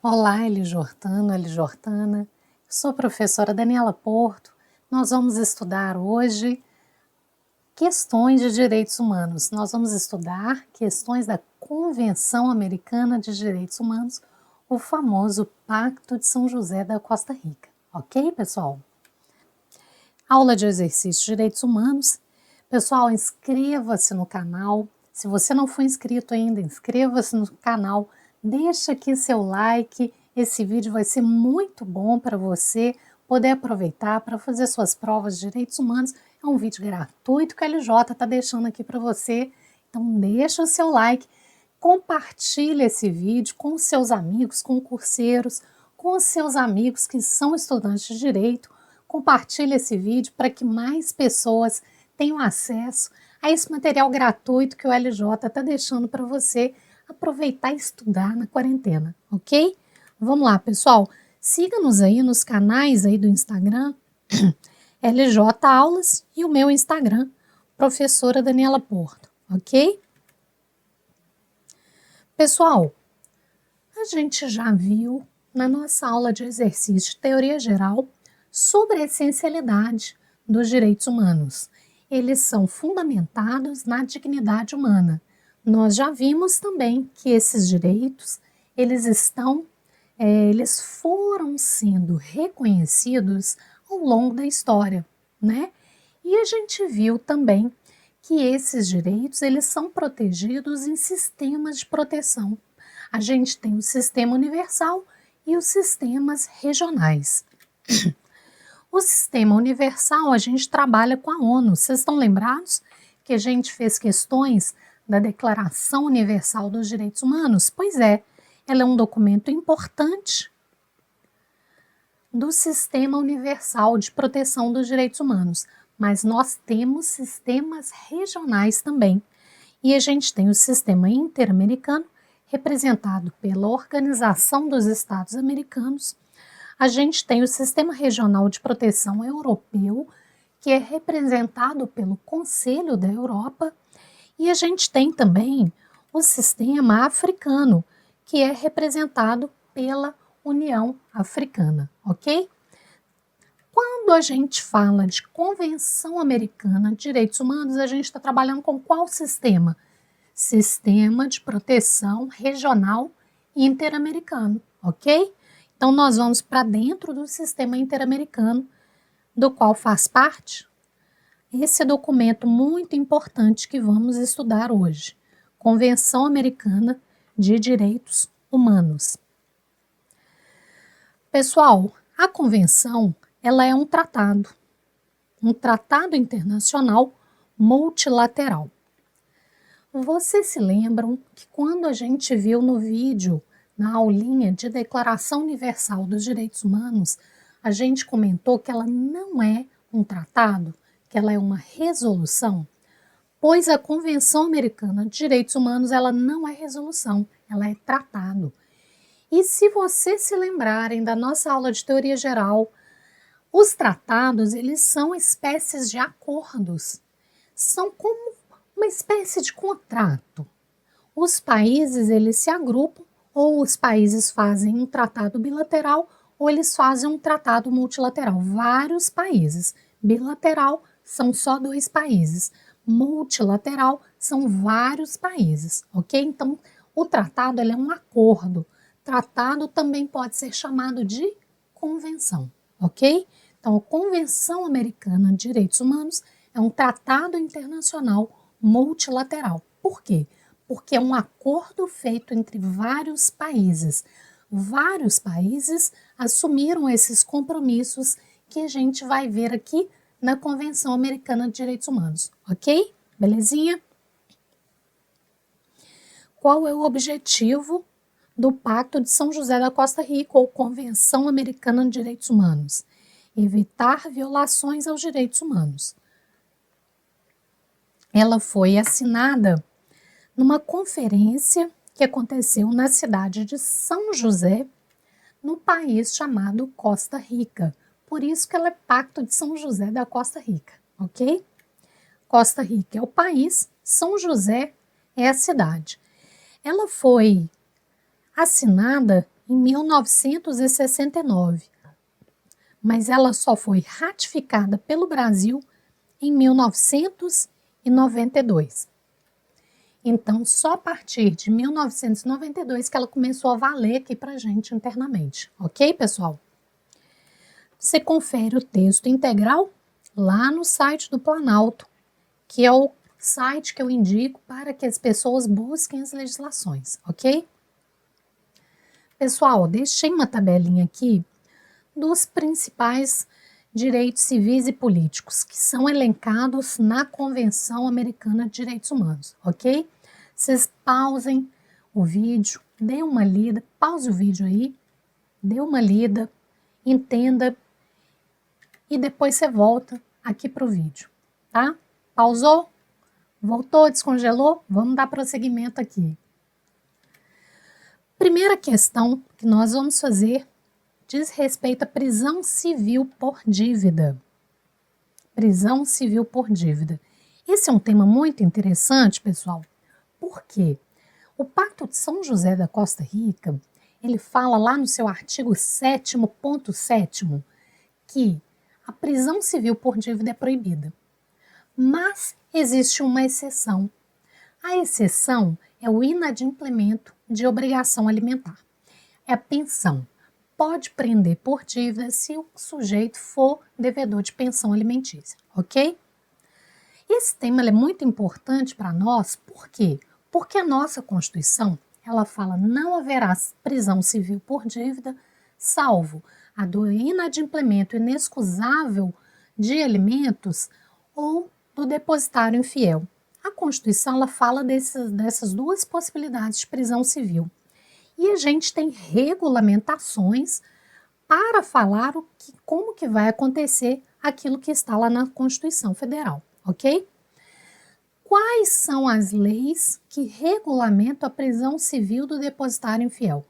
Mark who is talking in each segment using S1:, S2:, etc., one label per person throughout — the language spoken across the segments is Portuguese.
S1: Olá, Elijortana. Sou a professora Daniela Porto. Nós vamos estudar hoje questões de direitos humanos. Nós vamos estudar questões da Convenção Americana de Direitos Humanos, o famoso Pacto de São José da Costa Rica. Ok, pessoal? Aula de exercício de direitos humanos. Pessoal, inscreva-se no canal. Se você não for inscrito ainda, inscreva-se no canal. Deixa aqui seu like, esse vídeo vai ser muito bom para você poder aproveitar para fazer suas provas de direitos humanos. É um vídeo gratuito que a LJ está deixando aqui para você, então deixa o seu like, compartilhe esse vídeo com seus amigos, com curseiros, com os seus amigos que são estudantes de direito. Compartilhe esse vídeo para que mais pessoas tenham acesso a esse material gratuito que o LJ está deixando para você aproveitar e estudar na quarentena, ok? Vamos lá, pessoal. Siga-nos aí nos canais aí do Instagram, LJ Aulas, e o meu Instagram, professora Daniela Porto, ok? Pessoal, a gente já viu na nossa aula de exercício de teoria geral sobre a essencialidade dos direitos humanos. Eles são fundamentados na dignidade humana. Nós já vimos também que esses direitos, eles foram sendo reconhecidos ao longo da história, né? E a gente viu também que esses direitos, eles são protegidos em sistemas de proteção. A gente tem o sistema universal e os sistemas regionais. O sistema universal, a gente trabalha com a ONU. Vocês estão lembrados que a gente fez questões da Declaração Universal dos Direitos Humanos? Pois é, ela é um documento importante do Sistema Universal de Proteção dos Direitos Humanos, mas nós temos sistemas regionais também. E a gente tem o Sistema Interamericano, representado pela Organização dos Estados Americanos. A gente tem o Sistema Regional de Proteção Europeu, que é representado pelo Conselho da Europa. E a gente tem também o sistema africano, que é representado pela União Africana, ok? Quando a gente fala de Convenção Americana de Direitos Humanos, a gente está trabalhando com qual sistema? Sistema de Proteção Regional Interamericano, ok? Então, nós vamos para dentro do sistema interamericano, do qual faz parte esse documento muito importante que vamos estudar hoje, Convenção Americana de Direitos Humanos. Pessoal, a convenção, ela é um tratado internacional multilateral. Vocês se lembram que quando a gente viu no vídeo, na aulinha de Declaração Universal dos Direitos Humanos, a gente comentou que ela não é um tratado, que ela é uma resolução, pois a Convenção Americana de Direitos Humanos, ela não é resolução, ela é tratado. E se vocês se lembrarem da nossa aula de teoria geral, os tratados, eles são espécies de acordos, são como uma espécie de contrato. Os países, eles se agrupam, ou os países fazem um tratado bilateral, ou eles fazem um tratado multilateral. Vários países. Bilateral são só 2 países. Multilateral são vários países, ok? Então, o tratado ele é um acordo. Tratado também pode ser chamado de convenção, ok? Então, a Convenção Americana de Direitos Humanos é um tratado internacional multilateral. Por quê? Porque é um acordo feito entre vários países. Vários países assumiram esses compromissos que a gente vai ver aqui na Convenção Americana de Direitos Humanos, ok? Belezinha? Qual é o objetivo do Pacto de São José da Costa Rica ou Convenção Americana de Direitos Humanos? Evitar violações aos direitos humanos. Ela foi assinada numa conferência que aconteceu na cidade de São José, no país chamado Costa Rica. Por isso que ela é Pacto de São José da Costa Rica, ok? Costa Rica é o país, São José é a cidade. Ela foi assinada em 1969, mas ela só foi ratificada pelo Brasil em 1992. Então, só a partir de 1992 que ela começou a valer aqui para a gente internamente, ok, pessoal? Você confere o texto integral lá no site do Planalto, que é o site que eu indico para que as pessoas busquem as legislações, ok? Pessoal, deixei uma tabelinha aqui dos principais direitos civis e políticos que são elencados na Convenção Americana de Direitos Humanos, ok? Vocês pausem o vídeo, dê uma lida, pause o vídeo aí, dê uma lida, entenda e depois você volta aqui para o vídeo, tá? Pausou? Voltou? Descongelou? Vamos dar prosseguimento aqui. Primeira questão que nós vamos fazer diz respeito à prisão civil por dívida. Prisão civil por dívida. Esse é um tema muito interessante, pessoal. Por quê? O Pacto de São José da Costa Rica, ele fala lá no seu artigo 7º.7 que a prisão civil por dívida é proibida. Mas existe uma exceção. A exceção é o inadimplemento de obrigação alimentar. É a pensão. Pode prender por dívida se o sujeito for devedor de pensão alimentícia, ok? Esse tema é muito importante para nós, por quê? Porque a nossa Constituição, ela fala não haverá prisão civil por dívida, salvo a do inadimplemento inexcusável de alimentos ou do depositário infiel. A Constituição, ela fala dessas duas possibilidades de prisão civil. E a gente tem regulamentações para falar como que vai acontecer aquilo que está lá na Constituição Federal, ok? Quais são as leis que regulamentam a prisão civil do depositário infiel?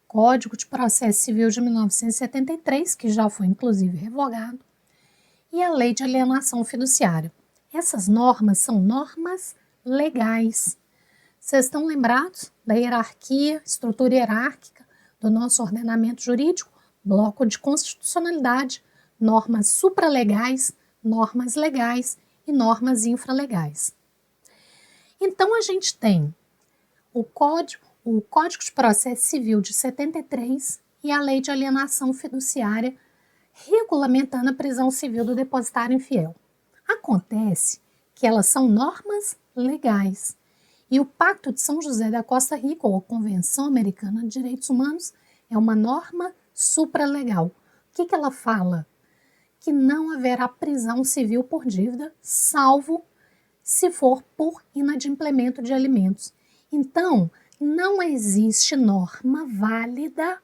S1: Código de Processo Civil de 1973, que já foi inclusive revogado, e a Lei de Alienação Fiduciária. Essas normas são normas legais. Vocês estão lembrados da hierarquia, estrutura hierárquica do nosso ordenamento jurídico? Bloco de constitucionalidade, normas supralegais, normas legais e normas infralegais. Então, a gente tem o Código de Processo Civil de 73 e a Lei de Alienação Fiduciária regulamentando a prisão civil do depositário infiel. Acontece que elas são normas legais. E o Pacto de São José da Costa Rica, ou a Convenção Americana de Direitos Humanos, é uma norma supralegal. O que ela fala? Que não haverá prisão civil por dívida, salvo se for por inadimplemento de alimentos. Então, não existe norma válida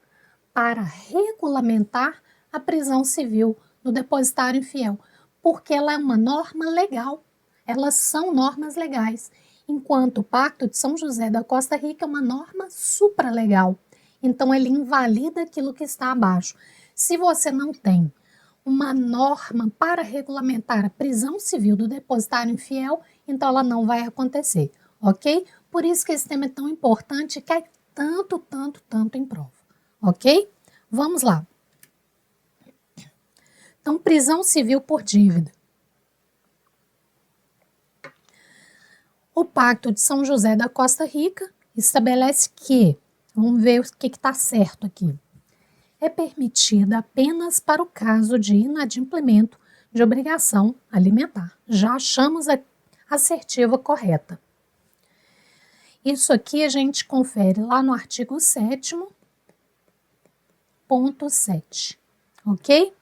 S1: para regulamentar a prisão civil do depositário infiel, porque ela é uma norma legal. Elas são normas legais. Enquanto o Pacto de São José da Costa Rica é uma norma supralegal. Então, ele invalida aquilo que está abaixo. Se você não tem uma norma para regulamentar a prisão civil do depositário infiel, então ela não vai acontecer, ok? Por isso que esse tema é tão importante e cai tanto em prova, ok? Vamos lá. Então, prisão civil por dívida. O Pacto de São José da Costa Rica estabelece que, vamos ver o que está certo aqui, é permitida apenas para o caso de inadimplemento de obrigação alimentar. Já achamos a assertiva correta. Isso aqui a gente confere lá no artigo 7º.7, ok?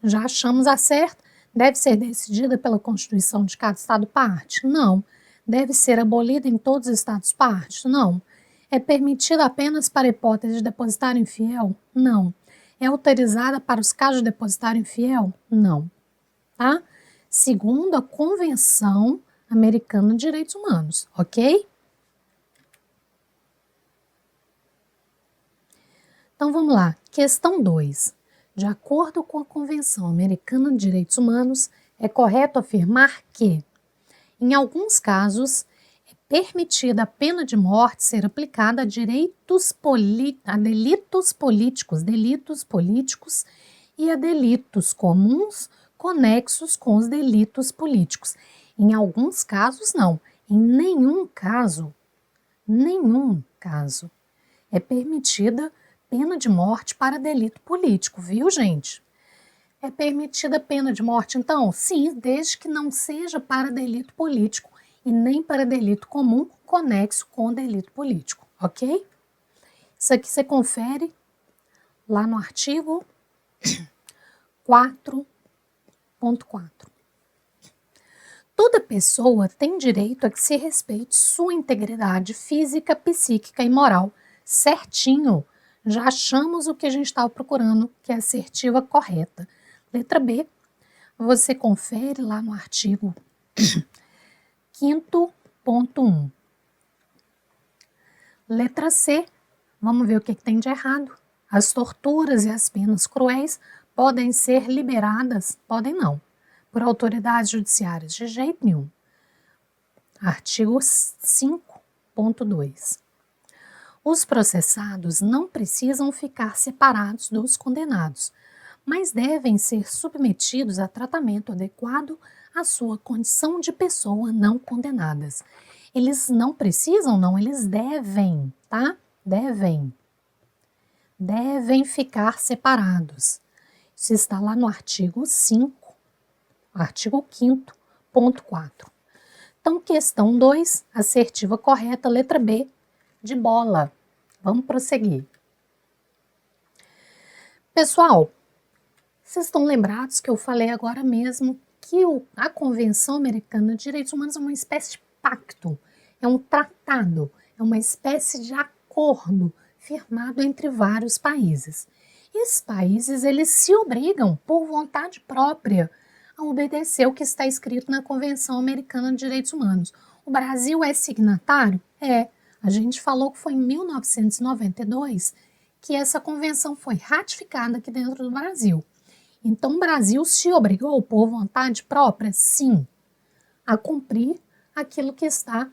S1: Já achamos a certa. Deve ser decidida pela Constituição de cada Estado-parte? Não. Deve ser abolida em todos os Estados-partes? Não. É permitida apenas para hipótese de depositário infiel? Não. É autorizada para os casos de depositário infiel? Não. Tá? Segundo a Convenção Americana de Direitos Humanos, ok? Então vamos lá. Questão 2. De acordo com a Convenção Americana de Direitos Humanos, é correto afirmar que, em alguns casos, é permitida a pena de morte ser aplicada a delitos políticos e a delitos comuns conexos com os delitos políticos. Em alguns casos, não. Em nenhum caso é permitida pena de morte para delito político, viu, gente? É permitida pena de morte, então? Sim, desde que não seja para delito político e nem para delito comum conexo com delito político, ok? Isso aqui você confere lá no artigo 4.4. Toda pessoa tem direito a que se respeite sua integridade física, psíquica e moral. Certinho, já achamos o que a gente estava procurando, que é a assertiva correta. Letra B, você confere lá no artigo 5.1. Letra C, vamos ver o que tem de errado. As torturas e as penas cruéis podem ser liberadas, podem não, por autoridades judiciárias, de jeito nenhum. Artigo 5.2. Os processados não precisam ficar separados dos condenados, mas devem ser submetidos a tratamento adequado à sua condição de pessoa não condenadas. Eles não precisam, não, eles devem, tá? Devem ficar separados. Isso está lá no artigo 5, artigo 5.4. Então, questão 2, assertiva correta, letra B, de bola. Vamos prosseguir. Pessoal, vocês estão lembrados que eu falei agora mesmo que a Convenção Americana de Direitos Humanos é uma espécie de pacto, é um tratado, é uma espécie de acordo firmado entre vários países. Esses países, eles se obrigam, por vontade própria, a obedecer o que está escrito na Convenção Americana de Direitos Humanos. O Brasil é signatário? É. A gente falou que foi em 1992 que essa convenção foi ratificada aqui dentro do Brasil. Então, o Brasil se obrigou, por vontade própria, sim, a cumprir aquilo que está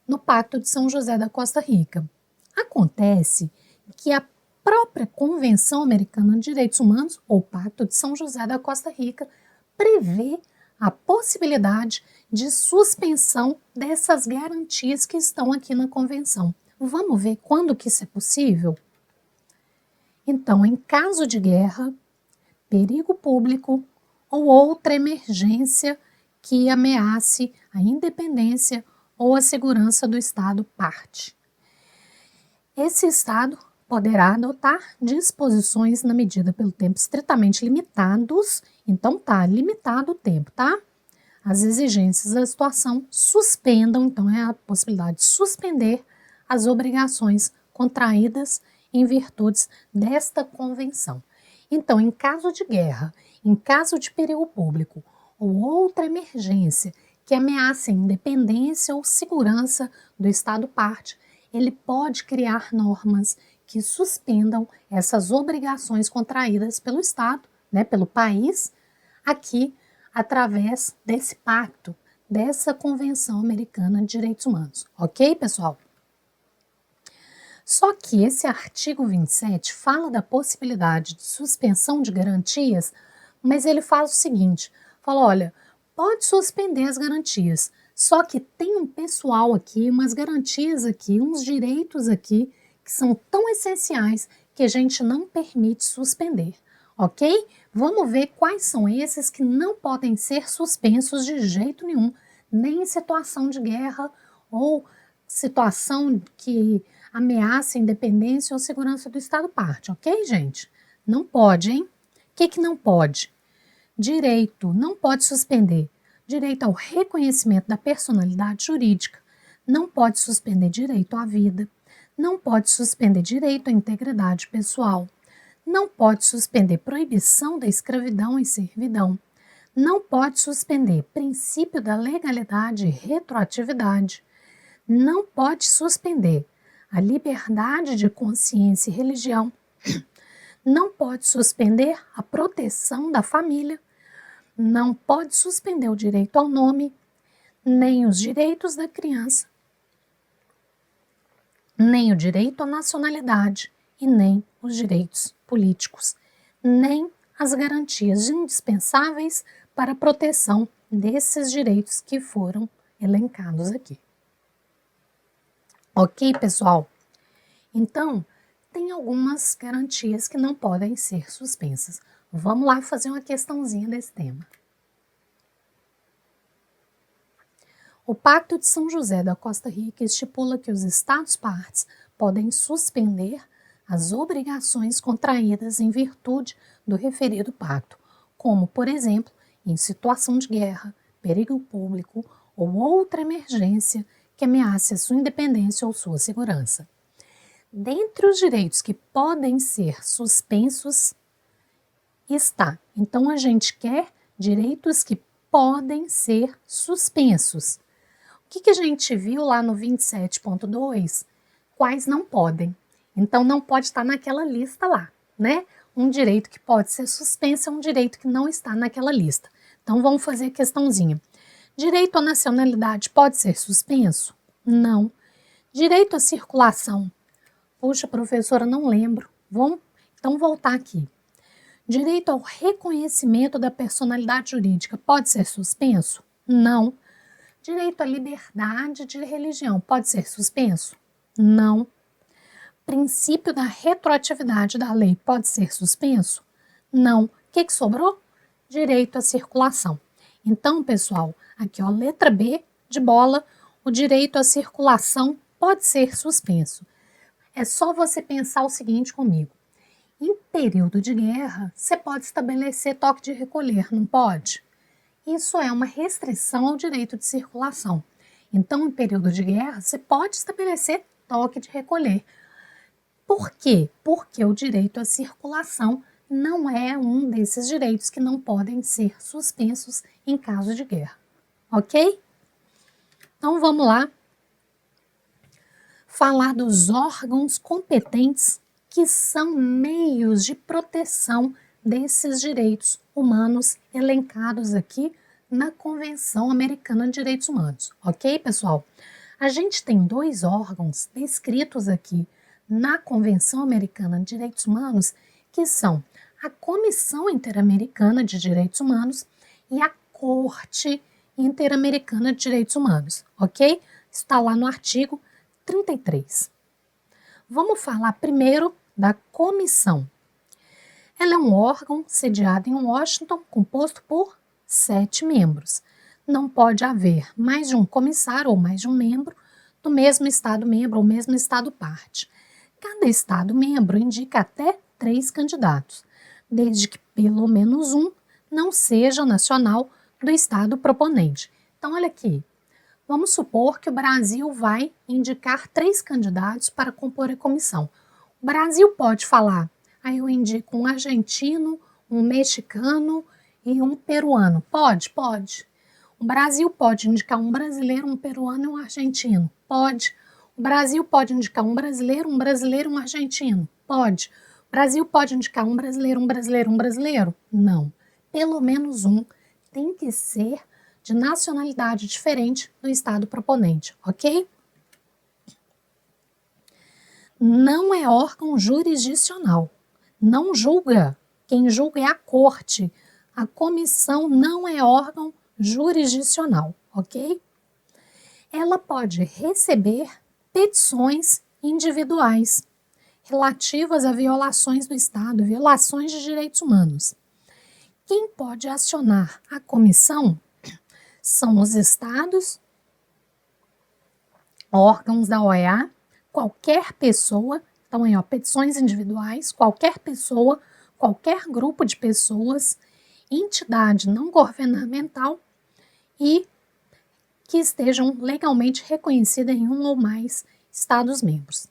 S1: no Pacto de São José da Costa Rica. Acontece que a própria Convenção Americana de Direitos Humanos, ou Pacto de São José da Costa Rica, prevê a possibilidade de suspensão dessas garantias que estão aqui na Convenção. Vamos ver quando que isso é possível? Então, em caso de guerra, perigo público ou outra emergência que ameace a independência ou a segurança do Estado parte. Esse Estado poderá adotar disposições na medida pelo tempo estritamente limitados, então tá limitado o tempo, tá? As exigências da situação suspendam, então é a possibilidade de suspender as obrigações contraídas em virtude desta convenção. Então, em caso de guerra, em caso de perigo público ou outra emergência que ameace a independência ou segurança do Estado parte, ele pode criar normas que suspendam essas obrigações contraídas pelo Estado, né, pelo país, aqui através desse pacto, dessa Convenção Americana de Direitos Humanos. Ok, pessoal? Só que esse artigo 27 fala da possibilidade de suspensão de garantias, mas ele fala o seguinte, fala, olha, pode suspender as garantias, só que tem um pessoal aqui, umas garantias aqui, uns direitos aqui, que são tão essenciais que a gente não permite suspender, ok? Vamos ver quais são esses que não podem ser suspensos de jeito nenhum, nem em situação de guerra ou situação que ameaça a independência ou segurança do Estado parte, ok, gente? Não pode, hein? O que não pode? Direito, não pode suspender. Direito ao reconhecimento da personalidade jurídica. Não pode suspender direito à vida. Não pode suspender direito à integridade pessoal. Não pode suspender proibição da escravidão e servidão. Não pode suspender princípio da legalidade e retroatividade. Não pode suspender a liberdade de consciência e religião. Não pode suspender a proteção da família. Não pode suspender o direito ao nome. nem os direitos da criança, nem o direito à nacionalidade e nem os direitos políticos, nem as garantias indispensáveis para a proteção desses direitos que foram elencados aqui. Ok, pessoal? Então, tem algumas garantias que não podem ser suspensas. Vamos lá fazer uma questãozinha desse tema. O Pacto de São José da Costa Rica estipula que os Estados-partes podem suspender as obrigações contraídas em virtude do referido pacto, como, por exemplo, em situação de guerra, perigo público ou outra emergência que ameace a sua independência ou sua segurança. Dentre os direitos que podem ser suspensos está. Então, a gente quer direitos que podem ser suspensos. O que a gente viu lá no 27.2? Quais não podem. Então, não pode estar naquela lista lá, né? Um direito que pode ser suspenso é um direito que não está naquela lista. Então, vamos fazer a questãozinha. Direito à nacionalidade pode ser suspenso? Não. Direito à circulação? Puxa, professora, não lembro. Vamos então voltar aqui. Direito ao reconhecimento da personalidade jurídica pode ser suspenso? Não. Direito à liberdade de religião pode ser suspenso? Não. Princípio da retroatividade da lei pode ser suspenso? Não. O que sobrou? Direito à circulação. Então, pessoal, aqui ó, letra B de bola, o direito à circulação pode ser suspenso. É só você pensar o seguinte comigo. Em período de guerra, você pode estabelecer toque de recolher, não pode? Isso é uma restrição ao direito de circulação. Então, em período de guerra, você pode estabelecer toque de recolher. Por quê? Porque o direito à circulação não é um desses direitos que não podem ser suspensos em caso de guerra. Ok? Então, vamos lá falar dos órgãos competentes que são meios de proteção desses direitos humanos elencados aqui na Convenção Americana de Direitos Humanos. Ok, pessoal? A gente tem dois órgãos descritos aqui na Convenção Americana de Direitos Humanos, que são a Comissão Interamericana de Direitos Humanos e a Corte Interamericana de Direitos Humanos, ok? Está lá no artigo 33. Vamos falar primeiro da comissão. Ela é um órgão sediado em Washington, composto por 7 membros. Não pode haver mais de um comissário ou mais de um membro do mesmo Estado-membro ou mesmo Estado-parte. Cada Estado-membro indica até 3 candidatos, desde que pelo menos um não seja nacional do Estado proponente. Então, olha aqui. Vamos supor que o Brasil vai indicar 3 candidatos para compor a comissão. O Brasil pode falar, eu indico um argentino, um mexicano e um peruano. Pode? Pode. O Brasil pode indicar um brasileiro, um peruano e um argentino. Pode. O Brasil pode indicar um brasileiro e um argentino. Pode. O Brasil pode indicar um brasileiro, um brasileiro, um brasileiro? Não. Pelo menos um tem que ser de nacionalidade diferente do Estado proponente, ok? Não é órgão jurisdicional, não julga. Quem julga é a corte. A comissão não é órgão jurisdicional, ok? Ela pode receber petições individuais relativas a violações do Estado, violações de direitos humanos. Quem pode acionar a comissão são os estados, órgãos da OEA, qualquer pessoa, então aí ó, petições individuais, qualquer pessoa, qualquer grupo de pessoas, entidade não governamental e que estejam legalmente reconhecidas em um ou mais Estados-membros.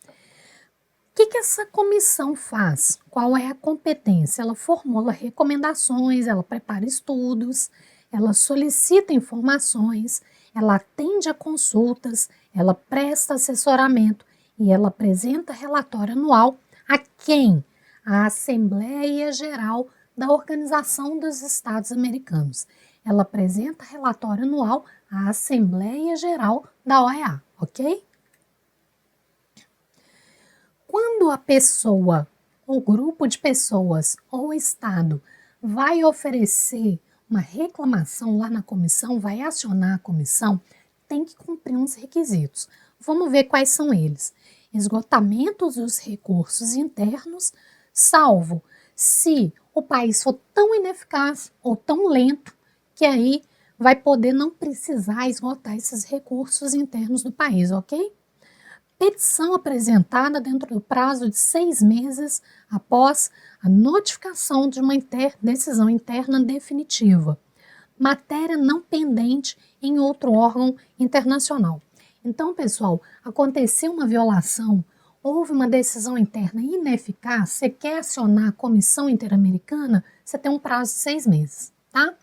S1: O que essa comissão faz? Qual é a competência? Ela formula recomendações, ela prepara estudos, ela solicita informações, ela atende a consultas, ela presta assessoramento e ela apresenta relatório anual a quem? A Assembleia Geral da Organização dos Estados Americanos. Ela apresenta relatório anual a Assembleia Geral da OEA, ok? Quando a pessoa, ou grupo de pessoas, ou o Estado vai oferecer uma reclamação lá na comissão, vai acionar a comissão, tem que cumprir uns requisitos. Vamos ver quais são eles. Esgotamento dos recursos internos, salvo se o país for tão ineficaz ou tão lento que aí vai poder não precisar esgotar esses recursos internos do país, ok? Petição apresentada dentro do prazo de 6 meses após a notificação de uma decisão interna definitiva. Matéria não pendente em outro órgão internacional. Então, pessoal, aconteceu uma violação, houve uma decisão interna ineficaz, você quer acionar a Comissão Interamericana, você tem um prazo de 6 meses, tá?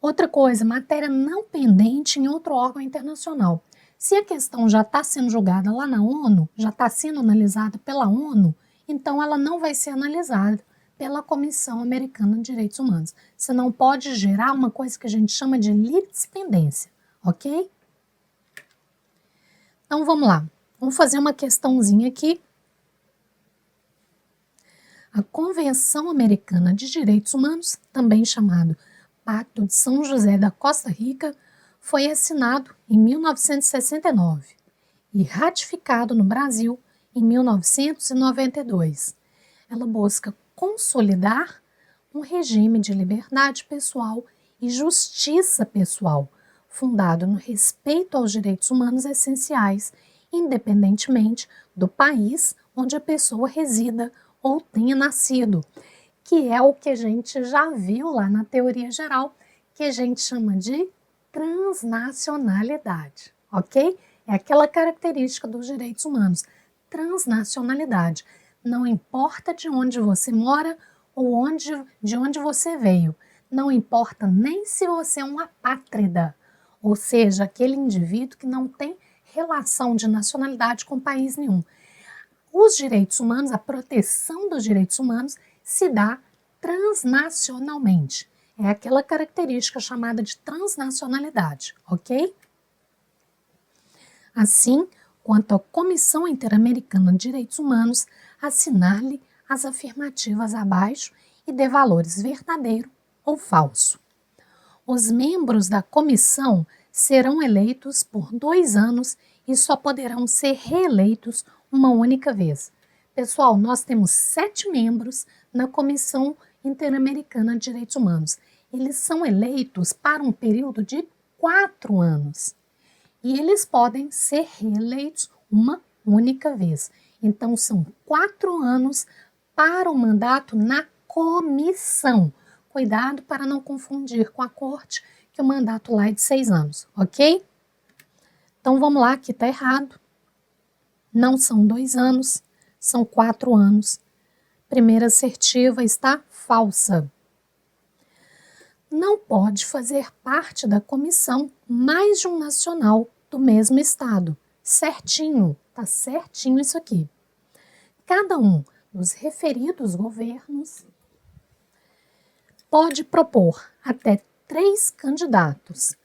S1: Outra coisa, matéria não pendente em outro órgão internacional. Se a questão já está sendo julgada lá na ONU, já está sendo analisada pela ONU, então ela não vai ser analisada pela Comissão Americana de Direitos Humanos. Você não pode gerar uma coisa que a gente chama de litispendência, ok? Então vamos lá, vamos fazer uma questãozinha aqui. A Convenção Americana de Direitos Humanos, também chamado Pacto de São José da Costa Rica, foi assinado em 1969 e ratificado no Brasil em 1992. Ela busca consolidar um regime de liberdade pessoal e justiça pessoal, fundado no respeito aos direitos humanos essenciais, independentemente do país onde a pessoa resida ou tenha nascido, que é o que a gente já viu lá na teoria geral, que a gente chama de transnacionalidade, ok? É aquela característica dos direitos humanos, transnacionalidade. Não importa de onde você mora ou de onde você veio, não importa nem se você é um apátrida, ou seja, aquele indivíduo que não tem relação de nacionalidade com país nenhum. Os direitos humanos, a proteção dos direitos humanos se dá transnacionalmente. É aquela característica chamada de transnacionalidade, ok? Assim, quanto à Comissão Interamericana de Direitos Humanos, assinale as afirmativas abaixo e dê valores verdadeiro ou falso. Os membros da comissão serão eleitos por 2 anos e só poderão ser reeleitos uma única vez. Pessoal, nós temos 7 membros na Comissão Interamericana de Direitos Humanos. Eles são eleitos para um período de 4 anos e eles podem ser reeleitos uma única vez. Então, são 4 anos para o mandato na comissão. Cuidado para não confundir com a corte, que o mandato lá é de 6 anos, ok? Então, vamos lá, aqui está errado. Não são 2 anos, são 4 anos. Primeira assertiva está falsa. Não pode fazer parte da comissão mais de um nacional do mesmo estado. Certinho, tá certinho isso aqui. Cada um dos referidos governos pode propor até 3 candidatos.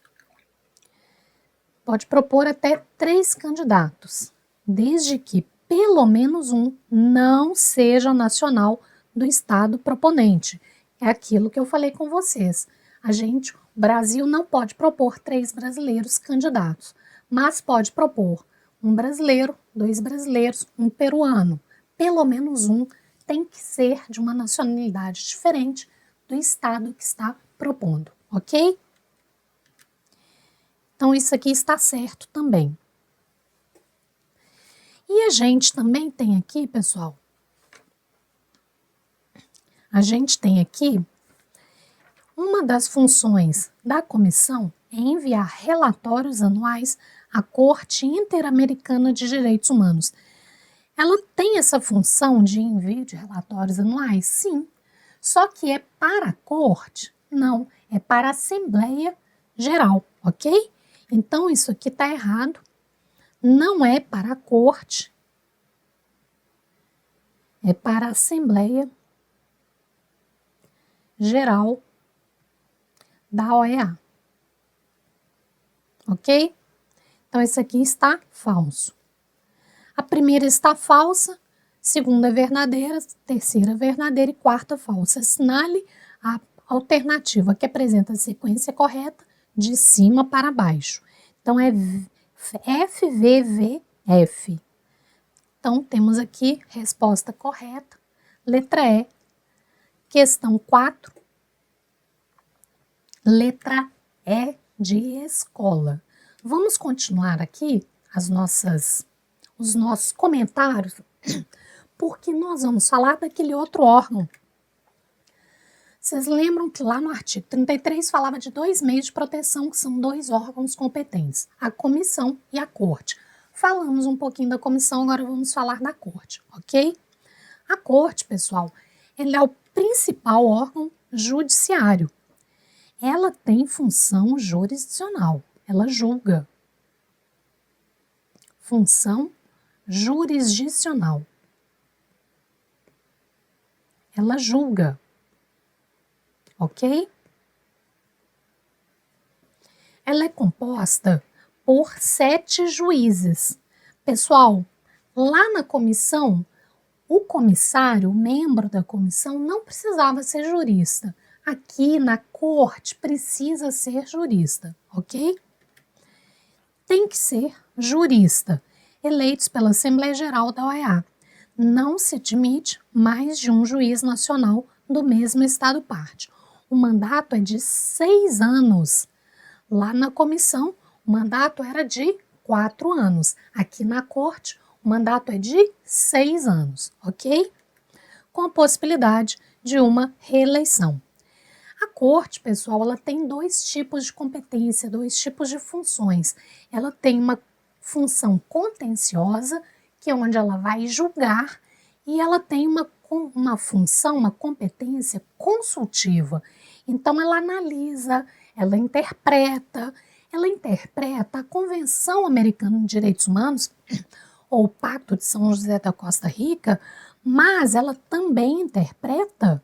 S1: Pode propor até 3 candidatos, desde que pelo menos um não seja nacional do estado proponente. É aquilo que eu falei com vocês. O Brasil não pode propor 3 brasileiros candidatos, mas pode propor um brasileiro, 2 brasileiros, um peruano. Pelo menos um tem que ser de uma nacionalidade diferente do estado que está propondo, ok? Então, isso aqui está certo também. E a gente também tem aqui, pessoal, a gente tem aqui uma das funções da comissão é enviar relatórios anuais à Corte Interamericana de Direitos Humanos. Ela tem essa função de envio de relatórios anuais? Sim. Só que é para a Corte? Não, é para a Assembleia Geral, ok? Então, isso aqui está errado. Não é para a Corte, é para a Assembleia Geral da OEA. ok? Então, esse aqui está falso. A primeira está falsa, segunda verdadeira, terceira verdadeira e quarta falsa. Assinale a alternativa que apresenta a sequência correta de cima para baixo. Então, é FVVF. Então, temos aqui resposta correta, letra E. Questão 4, letra E de escola. Vamos continuar aqui os nossos comentários, porque nós vamos falar daquele outro órgão. Vocês lembram que lá no artigo 33 falava de 2 meios de proteção, que são 2 órgãos competentes, a comissão e a corte. Falamos um pouquinho da comissão, agora vamos falar da corte, ok? A corte, pessoal, ela é o principal órgão judiciário. Ela tem função jurisdicional, ela julga. Função jurisdicional. Ela julga, ok? Ela é composta por 7 juízes. Pessoal, lá na comissão, o comissário, o membro da comissão, não precisava ser jurista. Aqui na corte precisa ser jurista, ok? Tem que ser jurista, eleitos pela Assembleia Geral da OEA. Não se admite mais de um juiz nacional do mesmo estado parte. O mandato é de 6 anos. Lá na comissão, o mandato era de 4 anos. Aqui na corte, o mandato é de 6 anos, ok? Com a possibilidade de uma reeleição. A corte, pessoal, ela tem 2 tipos de competência, 2 tipos de funções. Ela tem uma função contenciosa, que é onde ela vai julgar, e ela tem uma função, uma competência consultiva. Então, ela analisa, ela interpreta a Convenção Americana de Direitos Humanos, ou o Pacto de São José da Costa Rica, mas ela também interpreta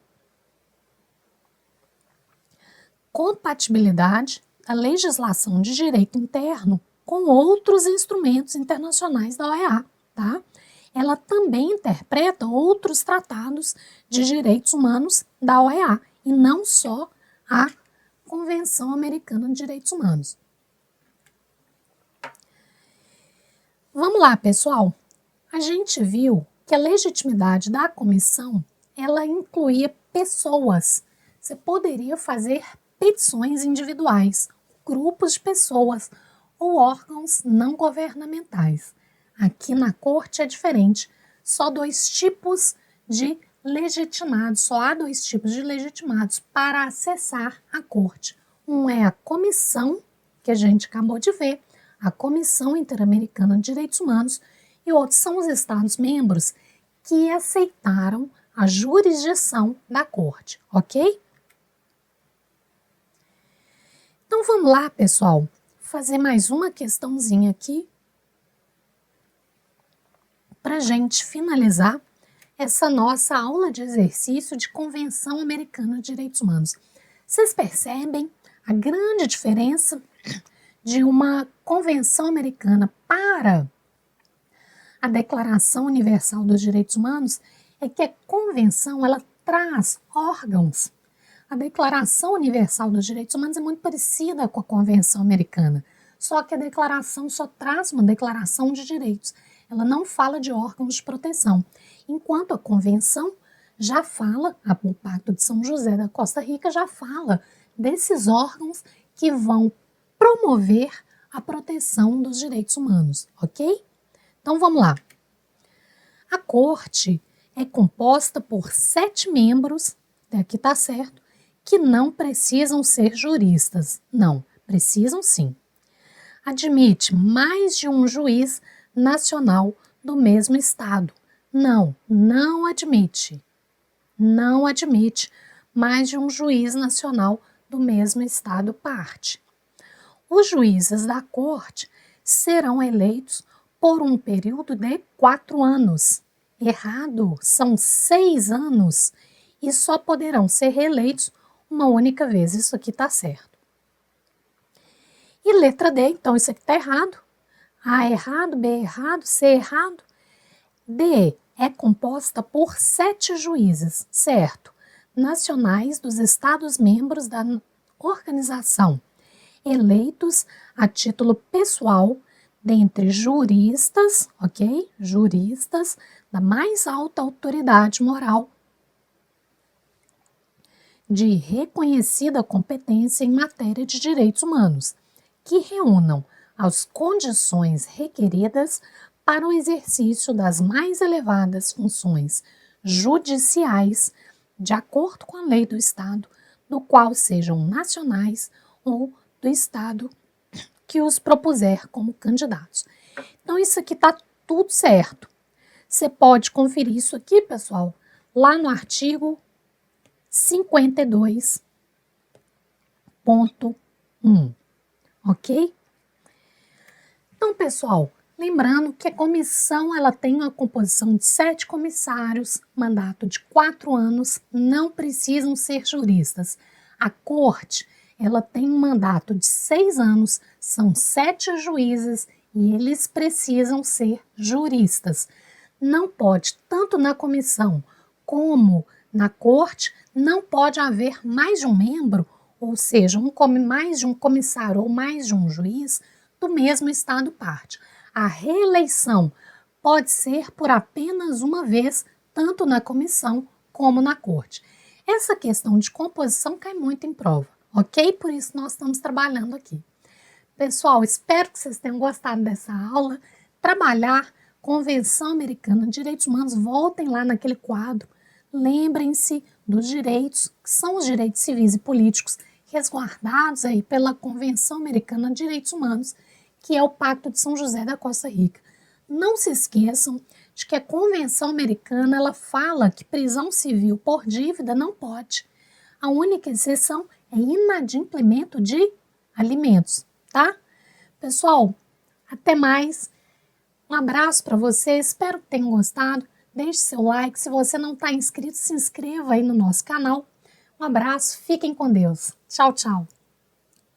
S1: compatibilidade da legislação de direito interno com outros instrumentos internacionais da OEA, tá? Ela também interpreta outros tratados de direitos humanos da OEA e não só a Convenção Americana de Direitos Humanos. Vamos lá, pessoal. A gente viu que a legitimidade da comissão, ela incluía pessoas. Você poderia fazer petições individuais, grupos de pessoas ou órgãos não governamentais. Aqui na corte é diferente, só 2 tipos de legitimados, só há 2 tipos de legitimados para acessar a corte. Um é a comissão, que a gente acabou de ver, a Comissão Interamericana de Direitos Humanos, e outros são os Estados-membros que aceitaram a jurisdição da corte, ok? Então vamos lá, pessoal, fazer mais uma questãozinha aqui para a gente finalizar essa nossa aula de exercício de Convenção Americana de Direitos Humanos. Vocês percebem a grande diferença de uma Convenção Americana para a Declaração Universal dos Direitos Humanos? É que a Convenção, ela traz órgãos. A Declaração Universal dos Direitos Humanos é muito parecida com a Convenção Americana, só que a declaração só traz uma declaração de direitos. Ela não fala de órgãos de proteção, enquanto a Convenção já fala, o Pacto de São José da Costa Rica já fala desses órgãos que vão promover a proteção dos direitos humanos, ok? Então vamos lá. A corte é composta por 7 membros, aqui está certo, que não precisam ser juristas. Não, precisam sim. Admite mais de um juiz nacional do mesmo estado. Não, não admite. Não admite mais de um juiz nacional do mesmo estado parte. Os juízes da corte serão eleitos por um período de 4 anos. Errado, são 6 anos e só poderão ser reeleitos uma única vez. Isso aqui está certo. E letra D, então isso aqui está errado. A errado, B errado, C errado. D é composta por 7 juízes, certo? Nacionais dos Estados-membros da organização, eleitos a título pessoal dentre juristas, ok? Juristas da mais alta autoridade moral de reconhecida competência em matéria de direitos humanos, que reúnam as condições requeridas para o exercício das mais elevadas funções judiciais, de acordo com a lei do Estado, do qual sejam nacionais ou do Estado que os propuser como candidatos. Então, isso aqui está tudo certo. Você pode conferir isso aqui, pessoal, lá no artigo 52.1, ok? Então, pessoal, lembrando que a comissão ela tem uma composição de 7 comissários, mandato de 4 anos, não precisam ser juristas. A corte ela tem um mandato de 6 anos, são 7 juízes e eles precisam ser juristas. Não pode, tanto na comissão como na corte, não pode haver mais de um membro, ou seja, mais de um comissário ou mais de um juiz do mesmo estado parte. A reeleição pode ser por apenas uma vez, tanto na comissão como na corte. Essa questão de composição cai muito em prova, ok? Por isso nós estamos trabalhando aqui. Pessoal, espero que vocês tenham gostado dessa aula. Trabalhar Convenção Americana de Direitos Humanos, voltem lá naquele quadro. Lembrem-se dos direitos, que são os direitos civis e políticos, resguardados aí pela Convenção Americana de Direitos Humanos, que é o Pacto de São José da Costa Rica. Não se esqueçam de que a Convenção Americana ela fala que prisão civil por dívida não pode. A única exceção é inadimplemento de alimentos, tá? Pessoal, até mais. Um abraço para vocês, espero que tenham gostado. Deixe seu like, se você não está inscrito, se inscreva aí no nosso canal. Um abraço, fiquem com Deus. Tchau, tchau.